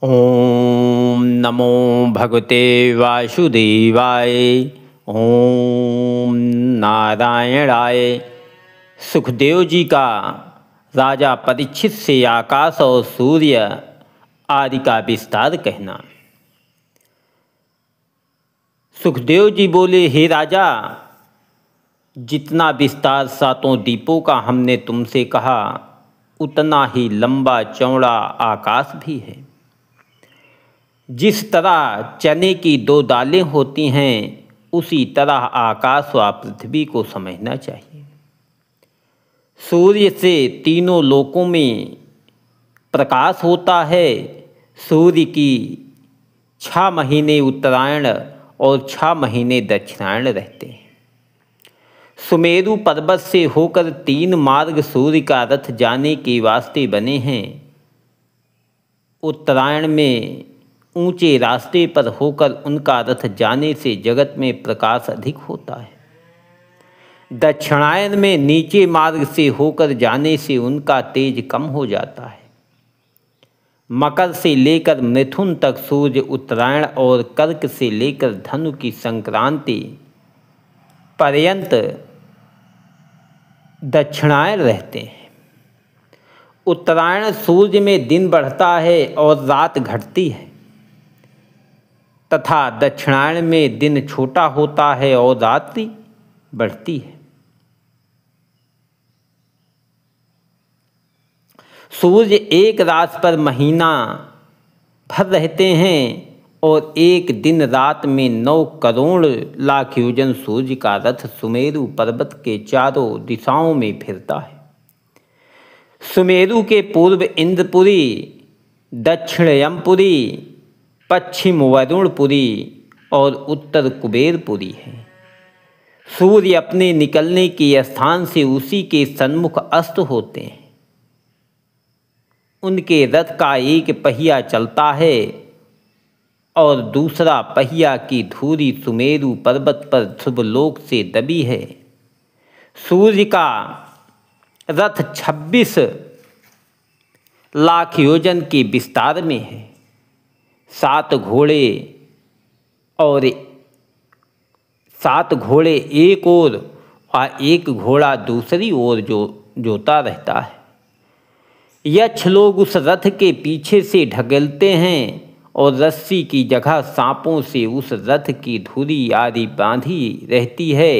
ओम नमो भगवते वासुदेवाय। ओम नारायणाय। सुखदेव जी का राजा परीक्षित से आकाश और सूर्य आदि का विस्तार कहना। सुखदेव जी बोले, हे राजा, जितना विस्तार सातों दीपों का हमने तुमसे कहा, उतना ही लंबा चौड़ा आकाश भी है। जिस तरह चने की दो दालें होती हैं, उसी तरह आकाश व पृथ्वी को समझना चाहिए। सूर्य से तीनों लोकों में प्रकाश होता है। सूर्य की 6 महीने उत्तरायण और 6 महीने दक्षिणायण रहते हैं। सुमेरु पर्वत से होकर 3 मार्ग सूर्य का रथ जाने के वास्ते बने हैं। उत्तरायण में ऊंचे रास्ते पर होकर उनका रथ जाने से जगत में प्रकाश अधिक होता है। दक्षिणायन में नीचे मार्ग से होकर जाने से उनका तेज कम हो जाता है। मकर से लेकर मिथुन तक सूर्य उत्तरायण और कर्क से लेकर धनु की संक्रांति पर्यंत दक्षिणायन रहते हैं। उत्तरायण सूर्य में दिन बढ़ता है और रात घटती है, तथा दक्षिणायन में दिन छोटा होता है और रात्रि बढ़ती है। सूर्य एक रात पर महीना भर रहते हैं और एक दिन रात में 9 करोड़ लाख योजन सूर्य का रथ सुमेरु पर्वत के चारों दिशाओं में फिरता है। सुमेरु के पूर्व इंद्रपुरी, दक्षिण यमपुरी, पश्चिम वरुणपुरी और उत्तर कुबेरपुरी है। सूर्य अपने निकलने के स्थान से उसी के सन्मुख अस्त होते हैं। उनके रथ का एक पहिया चलता है और दूसरा पहिया की धुरी सुमेरु पर्वत पर ध्रुवलोक से दबी है। सूर्य का रथ 26 लाख योजन के विस्तार में है। 7 घोड़े एक ओर और एक घोड़ा दूसरी ओर जोता रहता है। यक्ष लोग उस रथ के पीछे से ढकेलते हैं और रस्सी की जगह सांपों से उस रथ की धुरी आदि बांधी रहती है।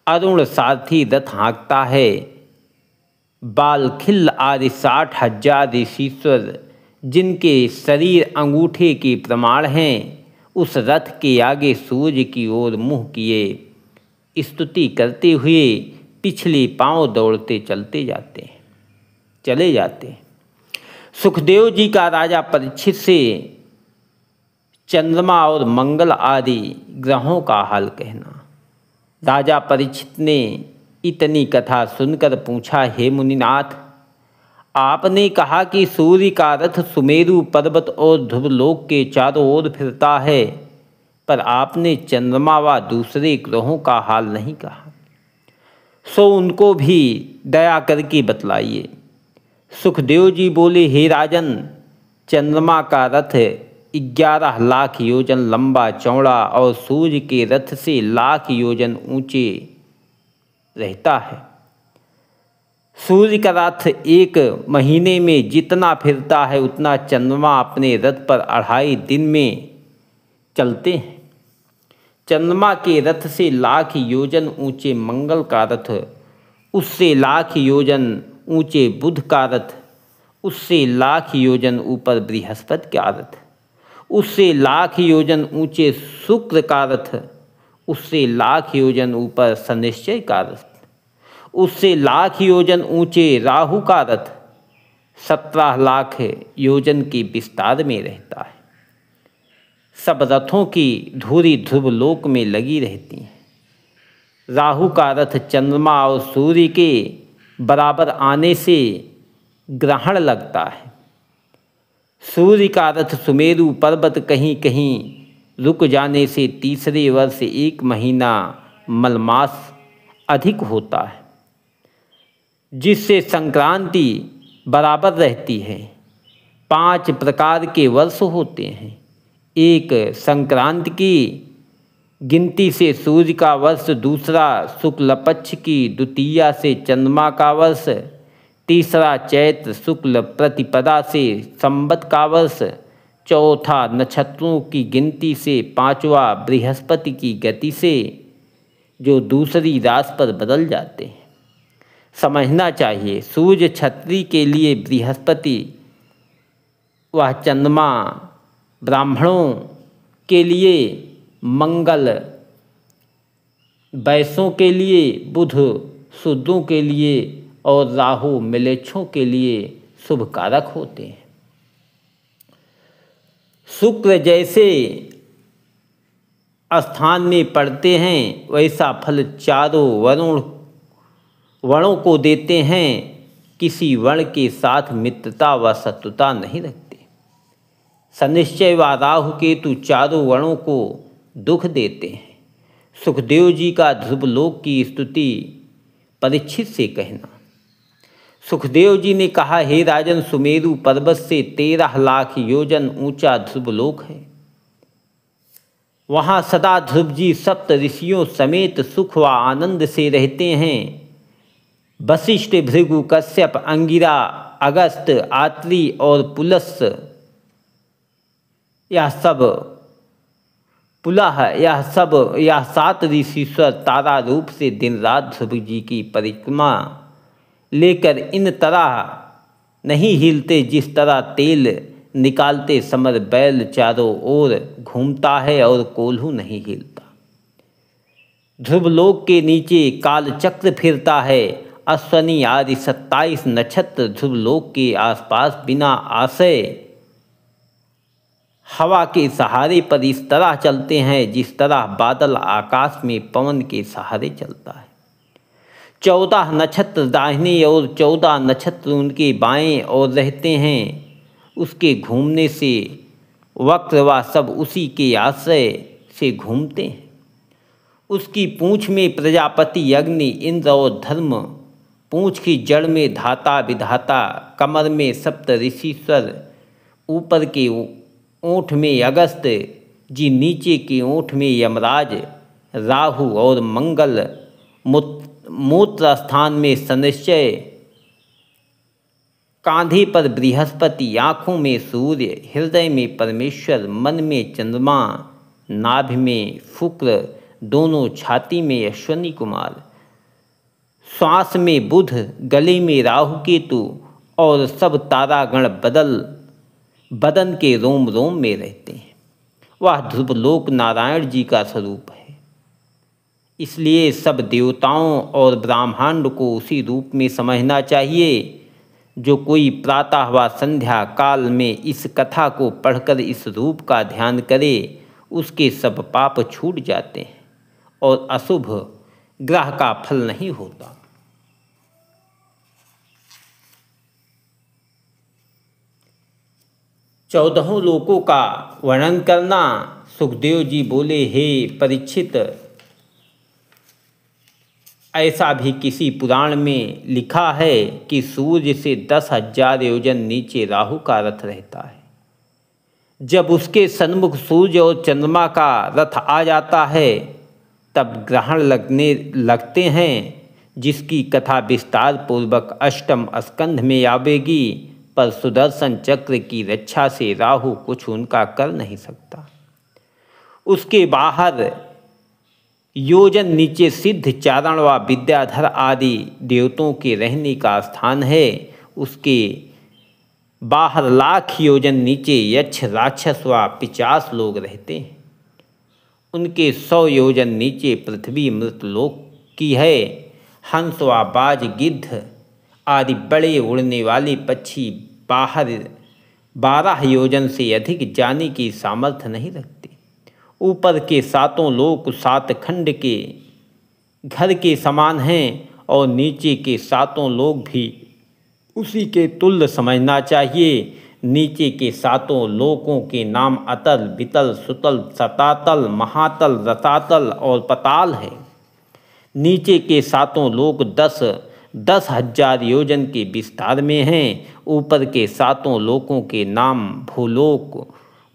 अरुण सारथी रथ हाँकता है। बालखिल आदि 60,000 ऋषीश्वर, जिनके शरीर अंगूठे के प्रमाण हैं, उस रथ के आगे सूर्य की ओर मुँह किए स्तुति करते हुए पिछले पांव दौड़ते चले जाते हैं। सुखदेव जी का राजा परीक्षित से चंद्रमा और मंगल आदि ग्रहों का हाल कहना। राजा परीक्षित ने इतनी कथा सुनकर पूछा, हे मुनिनाथ, आपने कहा कि सूर्य का रथ सुमेरु पर्वत और ध्रुवलोक के चारों ओर फिरता है, पर आपने चंद्रमा व दूसरे ग्रहों का हाल नहीं कहा। सो उनको भी दया करके बतलाइए। सुखदेव जी बोले, हे राजन, चंद्रमा का रथ 11 लाख योजन लंबा चौड़ा और सूर्य के रथ से लाख योजन ऊंचे रहता है। सूर्य का रथ 1 महीने में जितना फिरता है, उतना चंद्रमा अपने रथ पर 2.5 दिन में चलते हैं। चंद्रमा के रथ से लाख योजन ऊंचे मंगल का रथ, उससे लाख योजन ऊंचे बुध का रथ, उससे लाख योजन ऊपर बृहस्पति का रथ, उससे लाख योजन ऊंचे शुक्र का रथ, उससे लाख योजन ऊपर शनिश्चय का रथ, उससे लाख योजन ऊंचे राहु का रथ 17 लाख योजन के विस्तार में रहता है। सब रथों की धुरी ध्रुवलोक में लगी रहती हैं। राहु का रथ चंद्रमा और सूर्य के बराबर आने से ग्रहण लगता है। सूर्य का रथ सुमेरु पर्वत कहीं कहीं रुक जाने से तीसरे वर्ष 1 महीना मलमास अधिक होता है, जिससे संक्रांति बराबर रहती है। 5 प्रकार के वर्ष होते हैं। एक संक्रांति की गिनती से सूर्य का वर्ष, दूसरा शुक्ल पक्ष की द्वितीया से चंद्रमा का वर्ष, तीसरा चैत्र शुक्ल प्रतिपदा से संवत का वर्ष, चौथा नक्षत्रों की गिनती से, पांचवा बृहस्पति की गति से जो दूसरी राशि पर बदल जाते हैं। समझना चाहिए सूर्य क्षत्रिय के लिए बृहस्पति, वह चंद्रमा ब्राह्मणों के लिए मंगल, वैश्यों के लिए बुध, शूद्रों के लिए और राहु मिलेच्छों के लिए शुभ कारक होते हैं। शुक्र जैसे स्थान में पड़ते हैं वैसा फल चारों वर्णों को देते हैं। किसी वर्ण के साथ मित्रता व शत्रुता नहीं रखते। शनिश्चय व राहु केतु चारों वर्णों को दुख देते हैं। सुखदेव जी का ध्रुवलोक की स्तुति परीक्षित से कहना। सुखदेव जी ने कहा, हे राजन, सुमेरु पर्वत से 13 लाख योजन ऊंचा ध्रुवलोक है। वहाँ सदा ध्रुव जी सप्त ऋषियों समेत सुख व आनंद से रहते हैं। वशिष्ठ, भृगु, कश्यप, अंगिरा, अगस्त, आत्री और पुलस, यह 7 ऋषीश्वर तारा रूप से दिन रात ध्रुव जी की परिक्रमा लेकर इन तरह नहीं हिलते जिस तरह तेल निकालते समय बैल चारों ओर घूमता है और कोल्हू नहीं हिलता। ध्रुवलोक के नीचे कालचक्र फिरता है। अश्वनी आदि 27 नक्षत्र ध्रुवलोक के आसपास बिना आश्रय हवा के सहारे पर इस तरह चलते हैं जिस तरह बादल आकाश में पवन के सहारे चलता है। 14 नक्षत्र दाहिने और 14 नक्षत्र उनके बाएं ओर रहते हैं। उसके घूमने से वक्र व सब उसी के आश्रय से घूमते हैं। उसकी पूँछ में प्रजापति, अग्नि, इंद्र और धर्म, पूँछ की जड़ में धाता विधाता, कमर में सप्त ऋषीश्वर, ऊपर के ओंठ में अगस्त जी, नीचे के ओंठ में यमराज, राहु और मंगल, मूत्र स्थान में शनिश्चय, कांधे पर बृहस्पति, आँखों में सूर्य, हृदय में परमेश्वर, मन में चंद्रमा, नाभि में शुक्र, दोनों छाती में अश्वनी कुमार, श्वास में बुध, गले में राहु केतु और सब तारागण बदन के रोम रोम में रहते हैं। वह ध्रुवलोक नारायण जी का स्वरूप है। इसलिए सब देवताओं और ब्रह्मांड को उसी रूप में समझना चाहिए। जो कोई प्रातः व संध्या काल में इस कथा को पढ़कर इस रूप का ध्यान करे उसके सब पाप छूट जाते हैं और अशुभ ग्रह का फल नहीं होता। चौदहों लोकों का वर्णन करना। सुखदेव जी बोले, हे परीक्षित, ऐसा भी किसी पुराण में लिखा है कि सूर्य से 10,000 योजन नीचे राहु का रथ रहता है। जब उसके सन्मुख सूर्य और चंद्रमा का रथ आ जाता है तब ग्रहण लगते हैं, जिसकी कथा विस्तार पूर्वक 8वें स्कंध में आवेगी। पर सुदर्शन चक्र की रक्षा से राहु कुछ उनका कर नहीं सकता। उसके बाहर योजन नीचे सिद्ध, चारण व विद्याधर आदि देवताओं के रहने का स्थान है। उसके बाहर 1,00,000 योजन नीचे यक्ष, राक्षस व पिशाच लोग रहते हैं। उनके 100 योजन नीचे पृथ्वी मृतलोक की है। हंस व बाज, गिद्ध आदि बड़े उड़ने वाले पक्षी बाहर 12 योजन से अधिक जाने की सामर्थ्य नहीं रखते। ऊपर के 7 लोक 7 खंड के घर के समान हैं और नीचे के 7 लोक भी उसी के तुल्य समझना चाहिए। नीचे के 7 लोकों के नाम अतल, वितल, सुतल, सतातल, महातल, रसातल और पताल है। नीचे के 7 लोक 10 10,000 योजन के विस्तार में हैं। ऊपर के 7 लोकों के नाम भूलोक,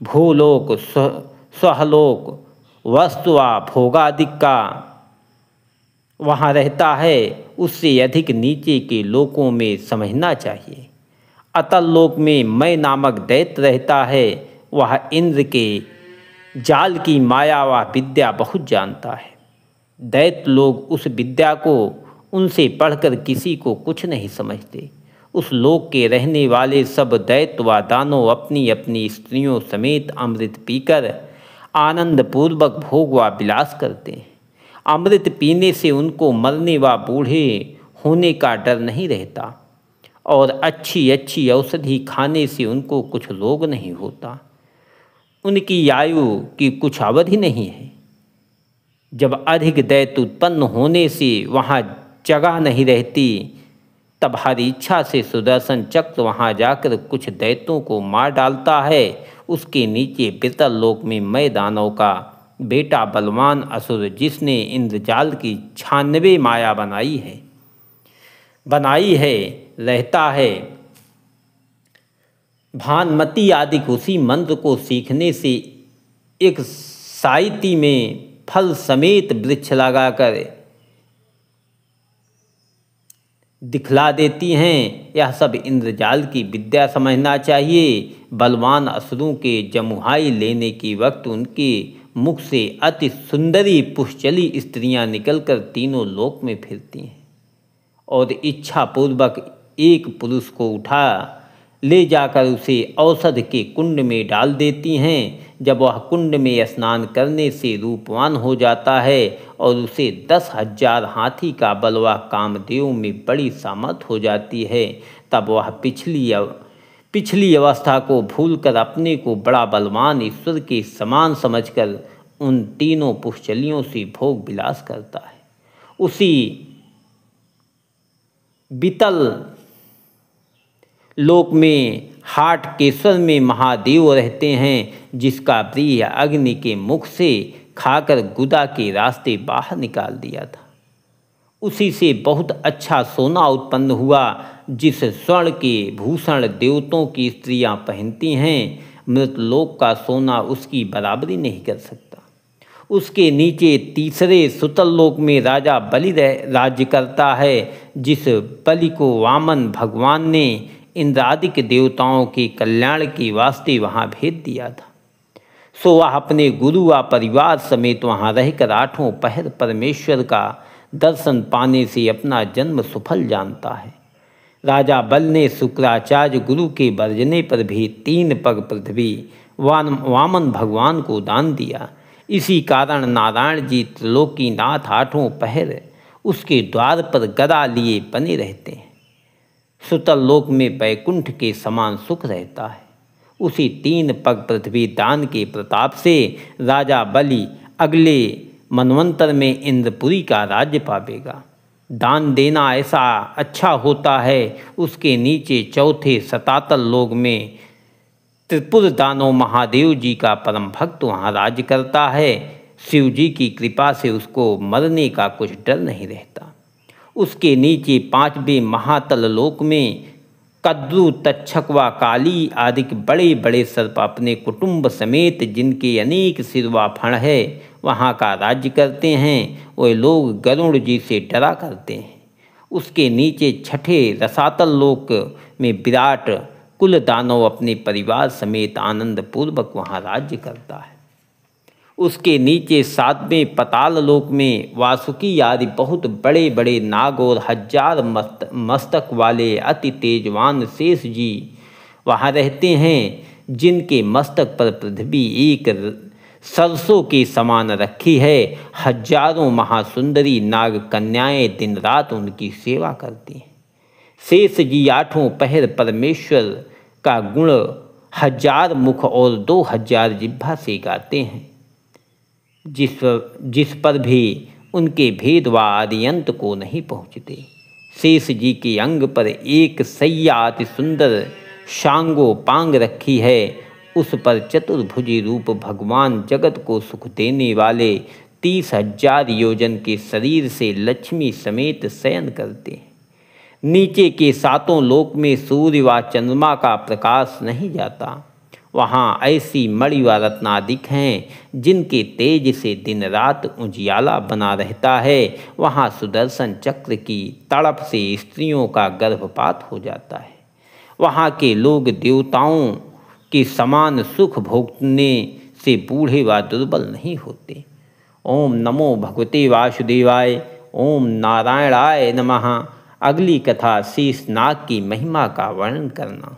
भूलोक, स्वहलोक, वस्तु व भोगादिक का वहाँ रहता है, उससे अधिक नीचे के लोकों में समझना चाहिए। अतल लोक में मैं नामक दैत्य रहता है। वह इंद्र के जाल की माया व विद्या बहुत जानता है। दैत्य लोग उस विद्या को उनसे पढ़कर किसी को कुछ नहीं समझते। उस लोक के रहने वाले सब दैत्य व दानव अपनी अपनी स्त्रियों समेत अमृत पीकर आनंद पूर्वक भोग व विलास करते हैं। अमृत पीने से उनको मरने व बूढ़े होने का डर नहीं रहता और अच्छी अच्छी औषधि खाने से उनको कुछ रोग नहीं होता। उनकी आयु की कुछ अवधि नहीं है। जब अधिक दैत्य उत्पन्न होने से वहाँ जगह नहीं रहती, तब हर इच्छा से सुदर्शन चक्र वहाँ जाकर कुछ दैत्यों को मार डालता है। उसके नीचे विरतल लोक में मैं दानव का बेटा बलवान असुर, जिसने इंद्रजाल की 96 माया बनाई है रहता है। भानुमति आदि उसी मंत्र को सीखने से एक साइती में फल समेत वृक्ष लगाकर दिखला देती हैं। यह सब इंद्रजाल की विद्या समझना चाहिए। बलवान असुरों के जमुहाई लेने के वक्त उनके मुख से अति सुंदरी पुष्चली स्त्रियां निकलकर तीनों लोक में फिरती हैं और इच्छा पूर्वक एक पुरुष को उठा ले जाकर उसे औषध के कुंड में डाल देती हैं। जब वह कुंड में स्नान करने से रूपवान हो जाता है और उसे 10,000 हाथी का बलवा कामदेव में बड़ी सामर्थ हो जाती है, तब वह पिछली अवस्था को भूलकर अपने को बड़ा बलवान ईश्वर के समान समझकर उन तीनों पुष्चलियों से भोग विलास करता है। उसी बीतल लोक में हाटकेश्वर में महादेव रहते हैं, जिसका प्रिय अग्नि के मुख से खाकर गुदा के रास्ते बाहर निकाल दिया था। उसी से बहुत अच्छा सोना उत्पन्न हुआ, जिस स्वर्ण के भूषण देवताओं की स्त्रियां पहनती हैं। मृतलोक का सोना उसकी बराबरी नहीं कर सकता। उसके नीचे तीसरे सुतल लोक में राजा बलि राज्य करता है, जिस बलि को वामन भगवान ने इंद्रादिक देवताओं के कल्याण के वास्ते वहाँ भेज दिया था। सो वह अपने गुरु व परिवार समेत वहाँ रहकर 8 पहर परमेश्वर का दर्शन पाने से अपना जन्म सफल जानता है। राजा बल ने शुक्राचार्य गुरु के वर्जने पर भी 3 पग पृथ्वी वामन भगवान को दान दिया। इसी कारण नारायण जी त्रिलोकीनाथ 8 पहर उसके द्वार पर गदा लिए बने रहते हैं। सुतल लोक में वैकुंठ के समान सुख रहता है। उसी 3 पग पृथ्वी दान के प्रताप से राजा बलि अगले मनवंतर में इंद्रपुरी का राज्य पावेगा। दान देना ऐसा अच्छा होता है। उसके नीचे चौथे सतातल लोक में त्रिपुर दानव महादेव जी का परम भक्त वहाँ राज्य करता है। शिव जी की कृपा से उसको मरने का कुछ डर नहीं रहता। उसके नीचे 5वें महातल लोक में कद्रु, तक्षक व काली आदि बड़े बड़े सर्प अपने कुटुंब समेत, जिनके अनेक सिर व फण है, वहाँ का राज्य करते हैं। वे लोग गरुड़ जी से डरा करते हैं। उसके नीचे 6ठे रसातल लोक में विराट कुल दानव अपने परिवार समेत आनंद पूर्वक वहाँ राज्य करता है। उसके नीचे 7वें पताल लोक में वासुकी आदि बहुत बड़े बड़े नाग और 1000 मस्तक वाले अति तेजवान शेष जी वहाँ रहते हैं, जिनके मस्तक पर पृथ्वी एक सरसों के समान रखी है। हजारों महासुंदरी नाग कन्याएं दिन रात उनकी सेवा करती हैं। शेष जी 8 पहर परमेश्वर का गुण 1000 मुख और 2000 जिह्वा से गाते हैं, जिस पर भी उनके भेद व आदियंत को नहीं पहुँचते। शेष जी के अंग पर एक सैया अति सुंदर शांगो पांग रखी है। उस पर चतुर्भुजी रूप भगवान जगत को सुख देने वाले 30,000 योजन के शरीर से लक्ष्मी समेत शयन करते हैं। नीचे के सातों लोक में सूर्य व चंद्रमा का प्रकाश नहीं जाता। वहाँ ऐसी मणि व रत्नादिक हैं जिनके तेज से दिन रात उजियाला बना रहता है। वहाँ सुदर्शन चक्र की तड़प से स्त्रियों का गर्भपात हो जाता है। वहाँ के लोग देवताओं के समान सुख भोगने से बूढ़े व दुर्बल नहीं होते। ओम नमो भगवते वासुदेवाय। ओम नारायणाय नमः। अगली कथा शेषनाग की महिमा का वर्णन करना।